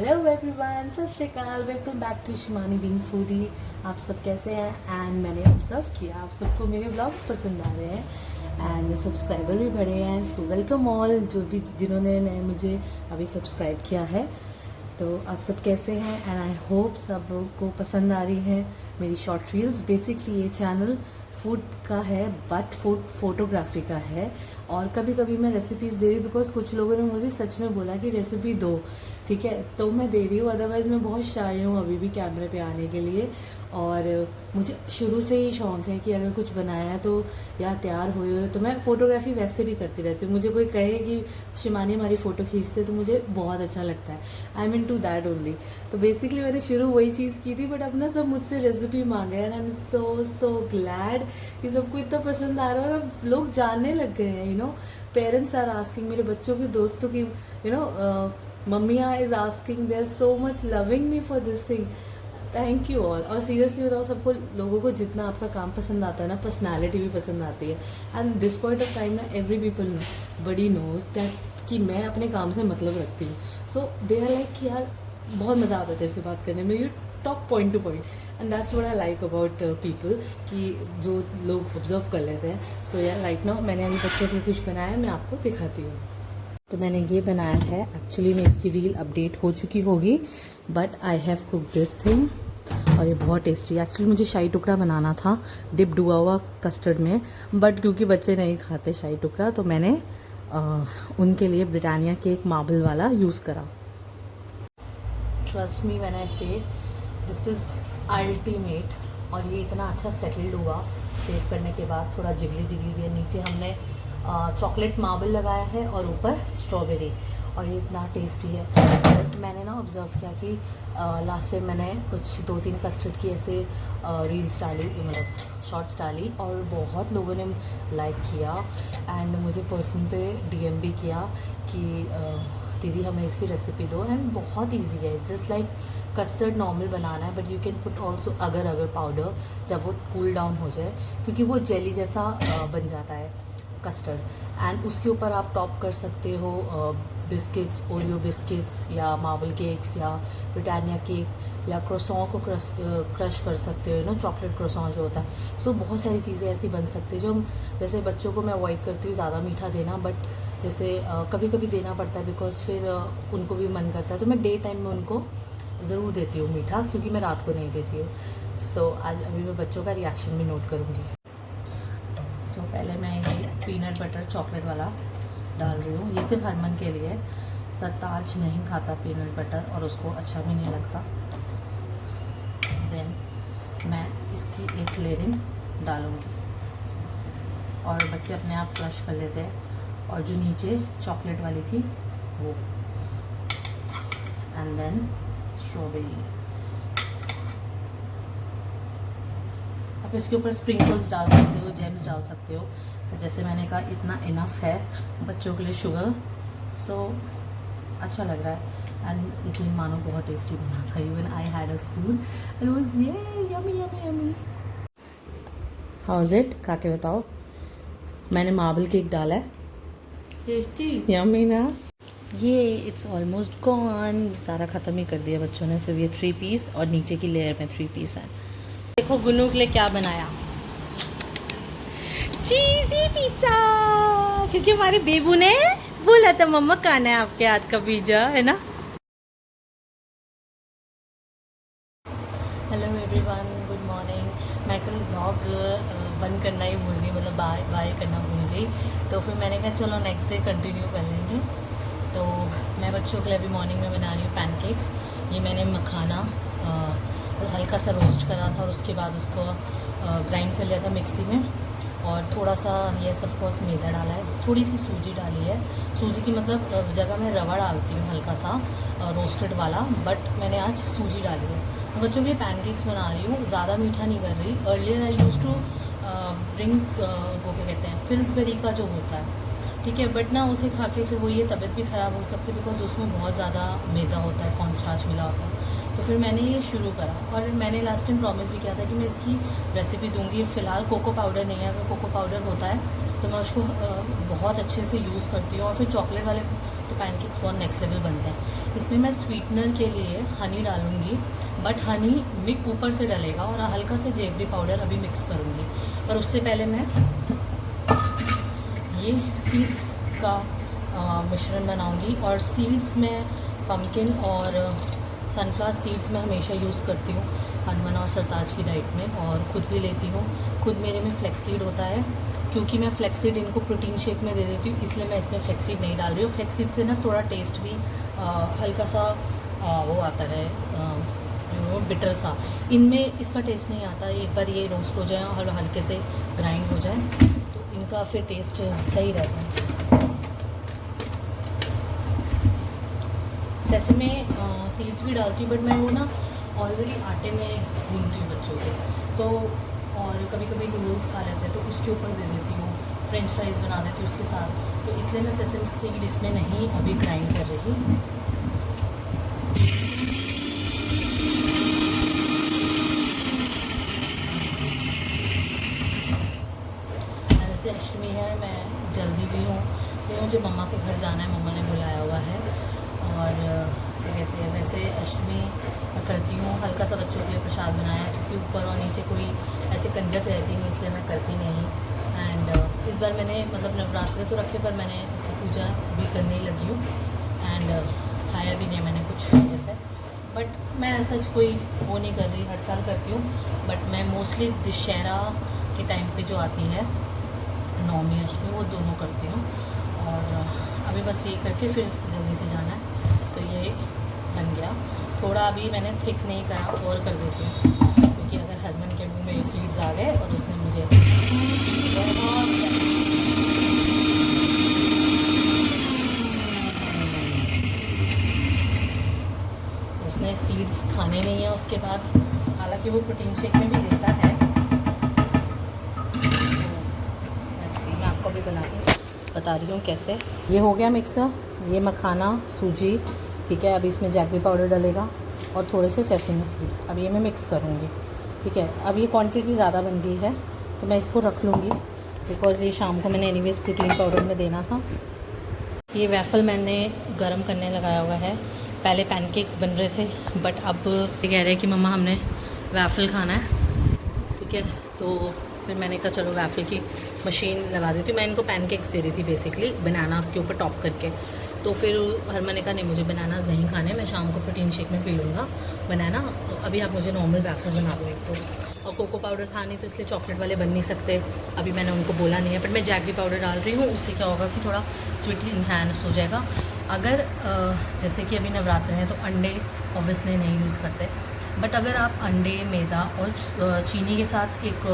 Hello everyone, सत श्री अकाल, welcome back to Shimani being foodie. आप सब कैसे हैं? एंड मैंने ऑब्जर्व किया आप सबको मेरे व्लॉग्स पसंद आ रहे हैं एंड सब्सक्राइबर भी बढ़े हैं। सो वेलकम ऑल जिन्होंने मुझे अभी सब्सक्राइब किया है। तो आप सब कैसे हैं? एंड आई होप सब को पसंद आ रही है मेरी शॉर्ट रील्स। बेसिकली ये चैनल फूड का है बट फूड फोटोग्राफी का है, और कभी कभी मैं रेसिपीज़ दे रही हूँ बिकॉज कुछ लोगों ने मुझे सच में बोला कि रेसिपी दो, ठीक है, तो मैं दे रही हूँ। अदरवाइज़ मैं बहुत शाय हूँ अभी भी कैमरे पे आने के लिए। और मुझे शुरू से ही शौक़ है कि अगर कुछ बनाया है तो या तैयार हुए हो तो मैं फ़ोटोग्राफी वैसे भी करती रहती हूँ। मुझे कोई कहे कि शिमानी हमारी फ़ोटो खींचते तो मुझे बहुत अच्छा लगता है। I mean to that only. तो बेसिकली मैंने शुरू वही चीज़ की थी, बट अब ना सब मुझसे रेसिपी मांगे and I am so glad कि सबको इतना पसंद आ रहा है और अब लोग जानने लग गए हैं। पेरेंट्स आर आस्किंग, मेरे बच्चों की दोस्तों की मम्मियाँ is asking, they are so much loving me for this thing. Thank you all. और सीरियसली बताओ, सबको लोगों को जितना आपका काम पसंद आता है ना, पर्सनैलिटी भी पसंद आती है। And this point of time ना एवरी पीपल बड़ी नोज दैट कि मैं अपने काम से मतलब रखती हूँ। सो दे आर लाइक कि यार बहुत मज़ा आता है तेरे से बात करने में, you talk point two point. And that's what I like about people कि जो लोग ऑब्जर्व कर लेते हैं। सो यार राइट नाउ मैंने अभी बच्चों के लिए कुछ बनाया है, मैं आपको दिखाती हूँ। तो मैंने ये बनाया है, एक्चुअली में इसकी रील अपडेट हो चुकी होगी, but I have cook this thing और ये बहुत टेस्टी। एक्चुअली मुझे शाही टुकड़ा बनाना था डिप्ड हुआ हुआ कस्टर्ड में, बट क्योंकि बच्चे नहीं खाते शाही टुकड़ा तो मैंने उनके लिए ब्रिटानिया केक मार्बल वाला यूज़ करा। ट्रस्ट मी व्हेन आई से दिस इज़ अल्टीमेट। और ये इतना अच्छा सेटल्ड हुआ सेव करने के बाद, थोड़ा जिगली भी है। नीचे हमने चॉकलेट मार्बल लगाया है और ऊपर स्ट्रॉबेरी, और ये इतना टेस्टी है। और मैंने ना ऑब्ज़र्व किया कि लास्ट टाइम मैंने कुछ 2-3 कस्टर्ड की ऐसे रील्स डाली, मतलब शॉर्ट्स डाली, और बहुत लोगों ने लाइक किया एंड मुझे पर्सनल पे डीएम भी किया कि दीदी हमें इसकी रेसिपी दो। एंड बहुत इजी है, जस्ट लाइक कस्टर्ड नॉर्मल बनाना है, but you can put also अगर पाउडर जब वो कूल डाउन हो जाए, क्योंकि वो जेली जैसा बन जाता है कस्टर्ड। एंड उसके ऊपर आप टॉप कर सकते हो बिस्किट्स, ओरियो बिस्किट्स या मार्बल केक्स या ब्रिटानिया केक, या क्रोसॉन को क्रश कर सकते हो, चॉकलेट क्रोसॉन जो होता है। सो बहुत सारी चीज़ें ऐसी बन सकती है जो जैसे बच्चों को मैं अवॉइड करती हूँ ज़्यादा मीठा देना, बट जैसे कभी कभी देना पड़ता है बिकॉज फिर उनको भी मन करता है, तो मैं डे टाइम में उनको ज़रूर देती हूँ मीठा, क्योंकि मैं रात को नहीं देती हूँ। सो आज अभी मैं बच्चों का रिएक्शन भी नोट करूँगी। सो पहले मैं ये पीनट बटर चॉकलेट वाला डाल रही हूँ। ये सिर्फ हरमन के लिए। सरताज नहीं खाता पीनट बटर और उसको अच्छा भी नहीं लगता। देन मैं इसकी एक लेयरिंग डालूँगी और बच्चे अपने आप क्रश कर लेते हैं। और जो नीचे चॉकलेट वाली थी वो, एंड देन स्ट्रॉबेरी। आप इसके ऊपर स्प्रिंकल्स डाल सकते हो, जेम्स डाल सकते हो, जैसे मैंने कहा इतना इनफ है बच्चों के लिए शुगर। सो अच्छा लग रहा है एंड यकीन मानो बहुत टेस्टी बना था। Even I had a spoon and was ये yummy yummy yummy. How is it? खा के बताओ। मैंने मार्बल केक डाला है, टेस्टी यमी ना। ये इट्स ऑलमोस्ट गॉन, सारा ख़त्म ही कर दिया बच्चों ने। सिर्फ ये 3 पीस और नीचे की लेयर में 3 पीस है। देखो गुन्नू के लिए क्या बनाया, चीज़ी पिज़्ज़ा, क्योंकि हमारे बेबू ने बोला था मम्मा खाना है आपके हाथ का पिज़्ज़ा, है ना। Hello everyone, good morning. मैं कल व्लॉग बंद करना ही भूल गई, मतलब बाय करना भूल गई, तो फिर मैंने कहा चलो नेक्स्ट डे कंटिन्यू कर लेंगे। तो मैं बच्चों के लिए अभी मॉर्निंग में बना रही हूँ पैनकेक्स। ये मैंने मखाना हल्का सा रोस्ट करा था और उसके बाद उसको ग्राइंड कर लिया था मिक्सी में, और थोड़ा सा येस ऑफ कोर्स मैदा डाला है, थोड़ी सी सूजी डाली है। सूजी की मतलब जगह मैं रवा डालती हूँ हल्का सा रोस्टेड वाला, बट मैंने आज सूजी डाली है। बच्चों के लिए पैनकेक्स बना रही हूँ, ज़्यादा मीठा नहीं कर रही। Earlier I use to drink वो क्या कहते हैं, पिल्सबेरी का जो होता है, ठीक है, बट ना उसे खा के फिर वो ये तबीयत भी ख़राब हो सकती है बिकॉज उसमें बहुत ज़्यादा मैदा होता है, कॉर्नस्टार्च मिला होता है। तो फिर मैंने ये शुरू करा, और मैंने लास्ट टाइम प्रॉमिस भी किया था कि मैं इसकी रेसिपी दूंगी। फ़िलहाल कोको पाउडर नहीं है, अगर कोको पाउडर होता है तो मैं उसको बहुत अच्छे से यूज़ करती हूँ। और फिर चॉकलेट वाले तो पैनकेक्स बहुत नेक्स्ट लेवल बनते हैं। इसमें मैं स्वीटनर के लिए हनी डालूँगी, बट हनी मिक ऊपर से डलेगा और हल्का से जैगरी पाउडर अभी मिक्स करूँगी। पर उससे पहले मैं ये सीड्स का मिश्रण बनाऊँगी। और सीड्स में पम्पकिन और सनफ्लावर सीड्स मैं हमेशा यूज़ करती हूँ हनुमान और सरताज की डाइट में, और ख़ुद भी लेती हूँ। खुद मेरे में फ्लेक्सीड होता है, क्योंकि मैं फ्लेक्सीड इनको प्रोटीन शेक में दे देती हूँ, इसलिए मैं इसमें फ्लेक्सीड नहीं डाल रही हूँ। फ्लेक्सीड से ना थोड़ा टेस्ट भी हल्का सा वो आता है, बिटर सा। इनमें इसका टेस्ट नहीं आता। एक बार ये रोस्ट हो जाए और हल्के से ग्राइंड हो जाए तो इनका फिर टेस्ट सही रहता है। सेसमे सीड्स भी डालती हूँ, बट मैं वो ना ऑलरेडी आटे में गूंथती हूँ बच्चों के, तो और कभी कभी नूडल्स खा लेते हैं तो उसके ऊपर दे देती हूँ, फ्रेंच फ्राइज़ बना देती हूँ उसके साथ। तो इसलिए मैं सेसम सीड इसमें नहीं अभी ग्राइंड कर रही। वैसे अष्टमी है, मैं जल्दी भी हूँ तो मुझे मम्मा के घर जाना है, मम्मा ने बुलाया हुआ है। और क्या कहते हैं, वैसे अष्टमी करती हूँ, हल्का सा बच्चों के लिए प्रसाद बनाया, क्योंकि ऊपर और नीचे कोई ऐसे कंजक रहती नहीं, इसलिए मैं करती नहीं। एंड इस बार मैंने मतलब नवरात्रे तो रखे, पर मैंने ऐसी पूजा भी करने ही लगी हूँ। एंड खाया भी नहीं मैंने कुछ ऐसे, बट मैं सच कोई वो नहीं कर रही, हर साल करती हूँ। बट मैं मोस्टली दशहरा के टाइम पे जो आती है नवमी अष्टमी, वो दोनों करती हूँ। और अभी बस ये करके फिर जल्दी से जाना है। तो ये बन गया। थोड़ा अभी मैंने थिक नहीं करा, और कर देती हूँ, क्योंकि अगर हरमन के मुंह में सीड्स आ गए और उसने मुझे उसने सीड्स खाने नहीं है उसके बाद, हालांकि वो प्रोटीन शेक में भी लेता है। मैं आपको भी बता रही हूँ कैसे। ये हो गया मिक्सर, ये मखाना सूजी, ठीक है। अभी इसमें जैगरी पाउडर डलेगा और थोड़े से सेसमी सीड, अब ये मैं मिक्स करूँगी, ठीक है। अब ये क्वांटिटी ज़्यादा बन गई है तो मैं इसको रख लूँगी, बिकॉज़ ये शाम को मैंने एनीवेज प्रोटीन पाउडर में देना था। ये वैफ़ल मैंने गरम करने लगाया हुआ है। पहले पैनकेक्स बन रहे थे, बट अब ये कह रहे हैं कि मम्मा हमने वैफ़ल खाना है, ठीक है। तो फिर मैंने कहा चलो वैफ़ल की मशीन लगा देती हूँ। मैं इनको पैनकेक्स दे रही थी बेसिकली, बनानास के ऊपर टॉप करके। तो फिर हरमन ने कहा नहीं, मुझे बनानास नहीं खाने, मैं शाम को प्रोटीन शेक में पी लूँगा बनाना। तो अभी आप मुझे नॉर्मल वैफ़ल बना दो एक तो। और कोको पाउडर था नहीं, तो इसलिए चॉकलेट वाले बन नहीं सकते। अभी मैंने उनको बोला नहीं है, बट मैं जैगरी पाउडर डाल रही हूँ। उससे क्या होगा कि थोड़ा स्वीट इंसानस हो जाएगा। अगर जैसे कि अभी नवरात्र हैं तो अंडे ऑब्वियसली नहीं यूज़ करते, बट अगर आप अंडे, मैदा और चीनी के साथ एक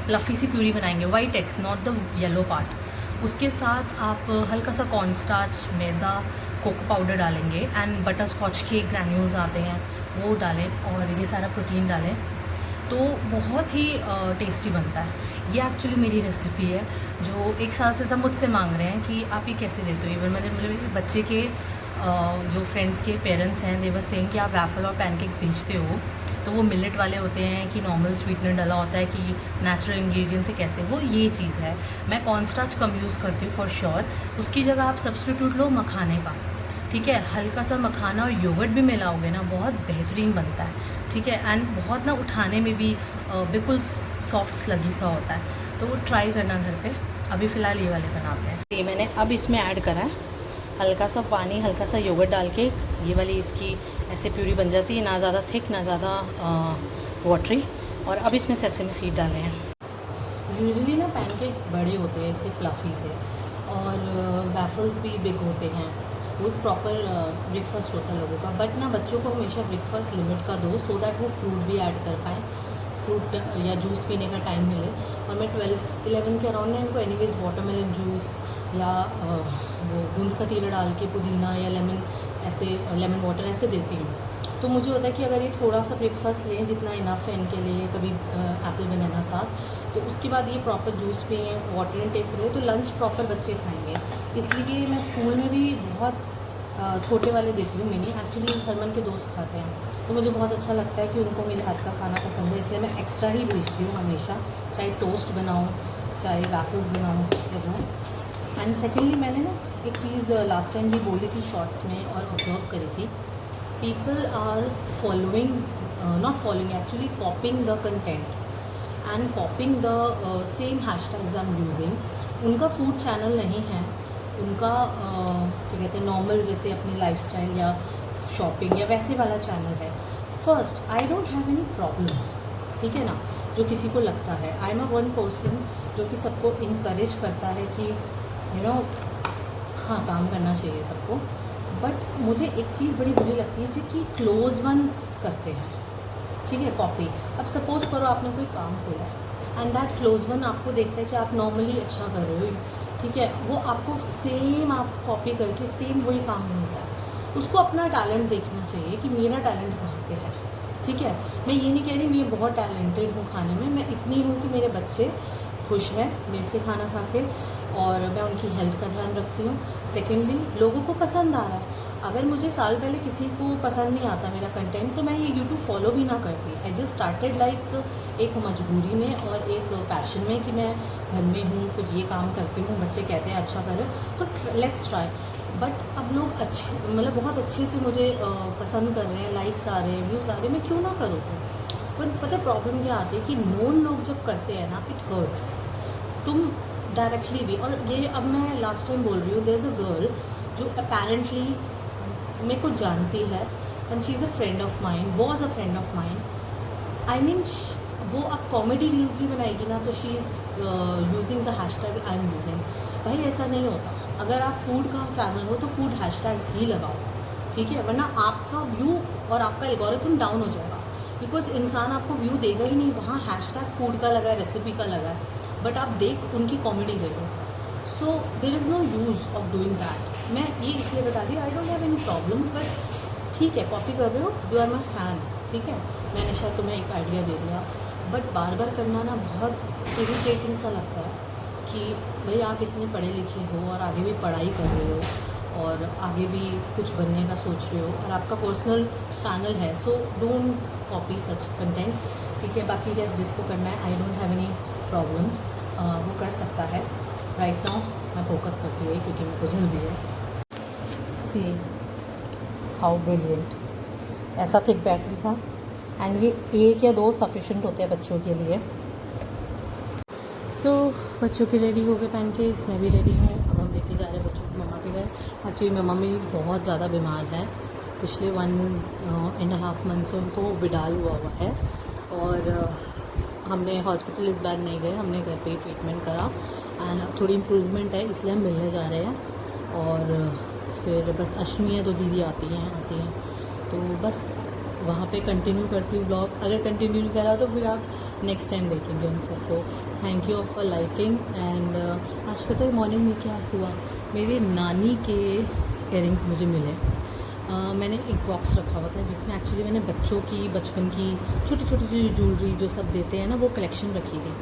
फ्लफ़ी सी प्यूरी बनाएंगे, white eggs not the yellow part, उसके साथ आप हल्का सा कॉर्नस्टार्च, मैदा, कोको पाउडर डालेंगे एंड बटर स्कॉच के ग्रैन्यूल्स आते हैं वो डालें, और ये सारा प्रोटीन डालें, तो बहुत ही टेस्टी बनता है। ये एक्चुअली मेरी रेसिपी है, जो 1 साल से सब मुझसे मांग रहे हैं कि आप ये कैसे देते हो। इवन मतलब बच्चे के जो फ्रेंड्स के पेरेंट्स हैं, दे वर सेइंग कि आप वैफ़ल और पैनकेक्स भेजते हो तो वो मिलेट वाले होते हैं कि नॉर्मल स्वीटनर डाला होता है कि नेचुरल इंग्रेडिएंट से कैसे, वो ये चीज़ है। मैं कॉर्नस्टार्च कम यूज़ करती हूँ फॉर श्योर। उसकी जगह आप सब्स्टिट्यूट लो मखाने का, ठीक है। हल्का सा मखाना और योगर्ट भी मिलाओगे ना, बहुत बेहतरीन बनता है, ठीक है। एंड बहुत ना उठाने में भी बिल्कुल सॉफ्ट स्लगी सा होता है, तो वो ट्राई करना घर पे। अभी फ़िलहाल ये वाले बनाते हैं। ये मैंने अब इसमें ऐड करा है हल्का सा पानी, हल्का सा योगर्ट डाल के, ये वाली इसकी ऐसे प्यूरी बन जाती है, ना ज़्यादा थिक ना ज़्यादा वाटरी। और अब इसमें सेसमी सीड डाले हैं। यूजुअली ना पैनकेक्स बड़े होते हैं ऐसे फ्लफ़ी से, और वैफ़ल्स भी बिग होते हैं, वो प्रॉपर ब्रेकफास्ट होता है लोगों का। बट ना बच्चों को हमेशा ब्रेकफास्ट लिमिट का दो, सो दैट वो फ्रूट भी ऐड कर पाएँ, फ्रूट या जूस पीने का टाइम मिले। और मैं 12-11 के अराउंड ना इनको एनीवेज वाटरमेलन जूस या वो गूंद कतीरा डाल के पुदीना या लेमन, ऐसे लेमन वाटर ऐसे देती हूँ। तो मुझे होता है कि अगर ये थोड़ा सा ब्रेकफास्ट लें जितना इनफ है इनके लिए, कभी एप्पल बनाना साथ, तो उसके बाद ये प्रॉपर जूस पिए, वाटर इनटेक करें, तो लंच प्रॉपर बच्चे खाएंगे। इसलिए मैं स्कूल में भी बहुत छोटे वाले देती हूँ मिनी। एक्चुअली हरमन के दोस्त खाते हैं, तो मुझे बहुत अच्छा लगता है कि उनको मेरे हाथ का खाना पसंद है, इसलिए मैं एक्स्ट्रा ही भेजती हूँ हमेशा, चाहे टोस्ट बनाऊँ चाहे वैफल्स बनाऊँ बनाऊँ। एंड सेकेंडली मैंने ना एक चीज़ लास्ट टाइम भी बोली थी शॉर्ट्स में और ऑब्जर्व करी थी, people are following, not following, actually copying the content and copying the same hashtags I am using. उनका फूड चैनल नहीं है, उनका क्या कहते हैं नॉर्मल जैसे अपनी लाइफस्टाइल या शॉपिंग या वैसे वाला चैनल है। First, I don't have any problems, ठीक है ना, जो किसी को लगता है। I am a one person जो कि सबको इनकरेज करता है कि यू नो हाँ काम करना चाहिए सबको, बट मुझे एक चीज़ बड़ी बुरी लगती है जो कि क्लोज वंस करते हैं, ठीक है, कॉपी। अब सपोज़ करो आपने कोई काम खोला है एंड दैट क्लोज वन आपको देखता है कि आप नॉर्मली अच्छा कर रहे हो, ठीक है, वो आपको सेम आप कॉपी करके सेम वही काम नहीं होता है। उसको अपना टैलेंट देखना चाहिए कि मेरा टैलेंट कहाँ पे है, ठीक है। मैं ये नहीं कह रही मैं बहुत टैलेंटेड हूँ खाने में, मैं इतनी हूँ कि मेरे बच्चे खुश हैं मेरे से खाना खा के और मैं उनकी हेल्थ का ध्यान रखती हूँ। सेकेंडली, लोगों को पसंद आ रहा है। अगर मुझे साल पहले किसी को पसंद नहीं आता मेरा कंटेंट तो मैं ये यूट्यूब फॉलो भी ना करती। आई जस्ट स्टार्टेड लाइक एक मजबूरी में और एक पैशन में कि मैं घर में हूँ, कुछ ये काम करती हूँ, बच्चे कहते हैं अच्छा करो तो लेट्स ट्राई। बट अब लोग अच्छे मतलब बहुत अच्छे से मुझे पसंद कर रहे हैं, लाइक्स आ रहे हैं, व्यूज़ आ रहे हैं, मैं क्यों ना करूँ। पर पता प्रॉब्लम क्या आती है कि नोन लोग जब करते हैं ना, इट हर्ट्स। तुम डायरेक्टली भी, और ये अब मैं लास्ट टाइम बोल रही हूँ, देयर इज़ अ गर्ल जो अपेरेंटली मेरे को जानती है and she is a friend of mine, was a friend of mine. I mean वो अब कॉमेडी रील्स भी बनाएगी ना तो she is using the hashtag I am using. भाई ऐसा नहीं होता, अगर आप फूड का चैनल हो तो फूड हैशटैग्स ही लगाओ, ठीक है, वरना आपका व्यू और आपका एल्गोरिथम डाउन हो जाएगा। बिकॉज इंसान आपको व्यू देगा ही नहीं, वहाँ हैशटैग फूड का लगा है, रेसिपी का लगा है, बट आप देख उनकी कॉमेडी देखो। So there is no use of doing that. मैं ये इसलिए बता रही हूँ, I don't have any problems, but ठीक है कॉपी कर रहे हो, यू आर माई फैन, ठीक है, मैंने शायद तुम्हें एक आइडिया दे दिया, बट बार बार करना ना बहुत इरिटेटिंग सा लगता है कि भाई आप इतने पढ़े लिखे हो और आगे भी पढ़ाई कर रहे हो और आगे भी कुछ बनने का सोच रहे हो और आपका पर्सनल चैनल है, so don't copy such content, ठीक है। बाकी रेस्ट जिसको करना है, आई डोंट हैव एनी प्रॉब्लम्स, वो कर सकता है। राइट नाउ मैं फोकस करती हूँ क्योंकि मेरे को जल्दी है। सी हाउ ब्रिलियंट, ऐसा थिक बैटरी था एंड ये 1 या 2 सफिशेंट होते हैं बच्चों के लिए। सो बच्चों के रेडी हो गए पैनकेक्स, मैं भी रेडी हूँ। अब हम लेके जा रहे हैं बच्चों को मम्मा के घर। एक्चुअली मम्मा मेरी बहुत ज़्यादा बीमार है, पिछले 1.5 मंथ से उनको विडाल हुआ है और हमने हॉस्पिटल इस बार नहीं गए, हमने घर पे ही ट्रीटमेंट करा एंड अब थोड़ी इम्प्रूवमेंट है इसलिए हम मिलने जा रहे हैं। और फिर बस अष्टमी है तो दीदी आती हैं तो बस वहाँ पे कंटिन्यू करती हूँ ब्लॉग। अगर कंटिन्यू नहीं करा तो फिर आप नेक्स्ट टाइम देखेंगे उन सबको। Thank you for liking and आज पता है मॉर्निंग में क्या हुआ, मेरी नानी के इयररिंग्स मुझे मिले। मैंने एक बॉक्स रखा हुआ था जिसमें एक्चुअली मैंने बच्चों की बचपन की छोटी छोटी ज्वेलरी जो सब देते हैं ना वो कलेक्शन रखी थी।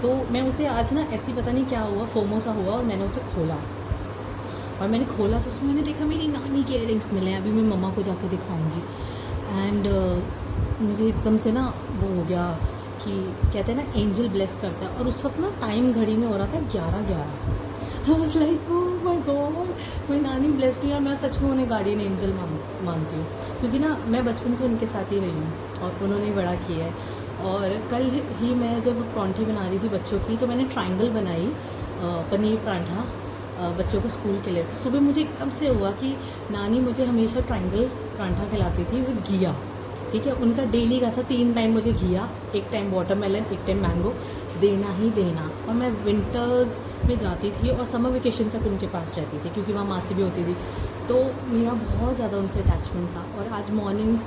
तो मैं उसे आज ना ऐसी पता नहीं क्या हुआ, फोमो सा हुआ और मैंने उसे खोला तो उसमें मैंने देखा मेरी नानी के इयररिंग्स मिले हैं। अभी मैं मम्मा को जाकर दिखाऊंगी एंड मुझे एकदम से ना वो हो गया कि कहते हैं ना एंजल ब्लेस करता है, और उस वक्त ना टाइम घड़ी में हो रहा था 11:11। आई was like oh my God, मेरी नानी ब्लेस नहीं। और मैं सच में उन्हें गार्डियन एंजल मानती हूँ क्योंकि ना मैं बचपन से उनके साथ ही रही हूँ और उन्होंने बड़ा किया है। और कल ही मैं जब परांठी बना रही थी बच्चों की तो मैंने ट्रायंगल बनाई, पनीर परांठा बच्चों को स्कूल के लिए। तो सुबह मुझे एकदम से हुआ कि नानी मुझे हमेशा ट्रायंगल परांठा खिलाती थी विद घिया, ठीक है, उनका डेली का था 3 टाइम मुझे घिया, एक टाइम वाटरमेलन, एक टाइम मैंगो देना ही देना। और मैं विंटर्स में जाती थी और समर वेकेशन तक उनके पास रहती थी क्योंकि वहाँ मासी भी होती थी, तो मेरा बहुत ज़्यादा उनसे अटैचमेंट था। और आज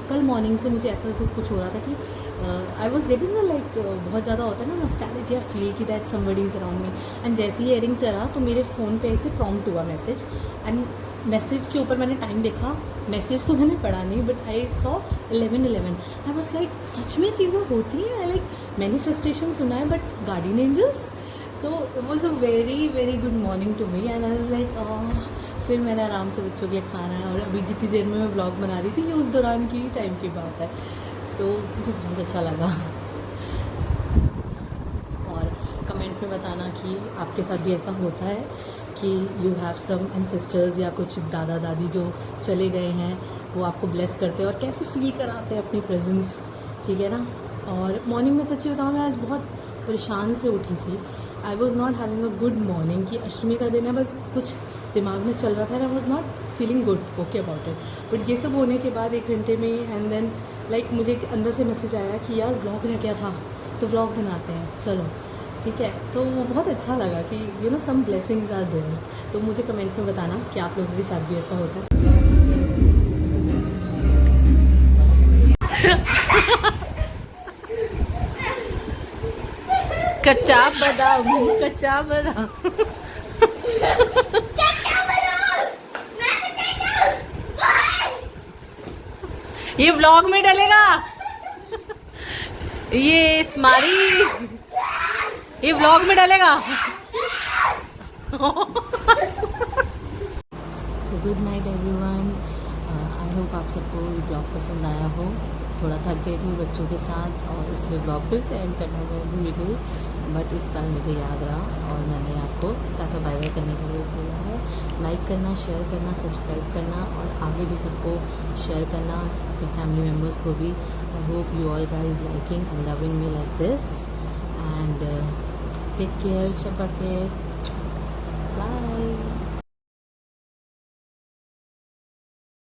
कल मॉर्निंग से मुझे ऐसा ऐसा कुछ हो रहा था कि आई वॉज गेटिंग लाइक बहुत ज़्यादा होता है ना नॉस्टैल्जिया फील कि that somebody is around me. And जैसे ही इयरिंग्स रहा तो मेरे फ़ोन पे ऐसे प्रॉम्प्ट हुआ मैसेज, एंड मैसेज के ऊपर मैंने टाइम देखा, मैसेज तो मैंने पढ़ा नहीं but I saw 11:11। I was like सच में चीज़ें होती हैं, लाइक मैनिफेस्टेशन सुना है but guardian angels. So it was a very very good morning to me and I was like फिर मैंने आराम से बच्चों के लिए खाना है। और अभी जितनी देर में मैं व्लॉग बना रही थी ये उस दौरान की टाइम की बात है। सो मुझे बहुत अच्छा लगा। और कमेंट में बताना कि आपके साथ भी ऐसा होता है कि यू हैव सम एंसेस्टर्स या कुछ दादा दादी जो चले गए हैं, वो आपको ब्लेस करते हैं और कैसे फील कराते हैं अपनी प्रेजेंस, ठीक है ना। और मॉर्निंग में सच्ची बताऊँ, मैं आज बहुत परेशान से उठी थी। I was not having a good morning कि अष्टमी का दिन है, बस कुछ दिमाग में चल रहा था and I was not feeling good okay about it. But ये सब होने के बाद 1 घंटे में एंड देन लाइक मुझे अंदर से मैसेज आया कि यार व्लॉग रह गया था तो व्लॉग बनाते हैं, चलो ठीक है। तो वो बहुत अच्छा लगा कि you know some blessings are there. तो मुझे कमेंट में बताना कि आप लोगों के साथ भी ऐसा होता है। कच्चा बादाम, कच्चा बादाम। ये व्लॉग में डलेगा, ये स्मारी ये व्लॉग में डलेगा। So good night everyone. I hope आप सबको ब्लॉग पसंद आया हो। थोड़ा थक गई थी बच्चों के साथ और इसलिए ब्लॉग फिर से एंड करना भूल गई, बट इस बार मुझे याद रहा और मैंने आपको टाटा बाय बाय करने के लिए बोला है। लाइक करना, शेयर करना, सब्सक्राइब करना और आगे भी सबको शेयर करना, अपने फैमिली मेम्बर्स को भी। I hope you all guys liking and loving me like this and take care, शब्बा के बाय।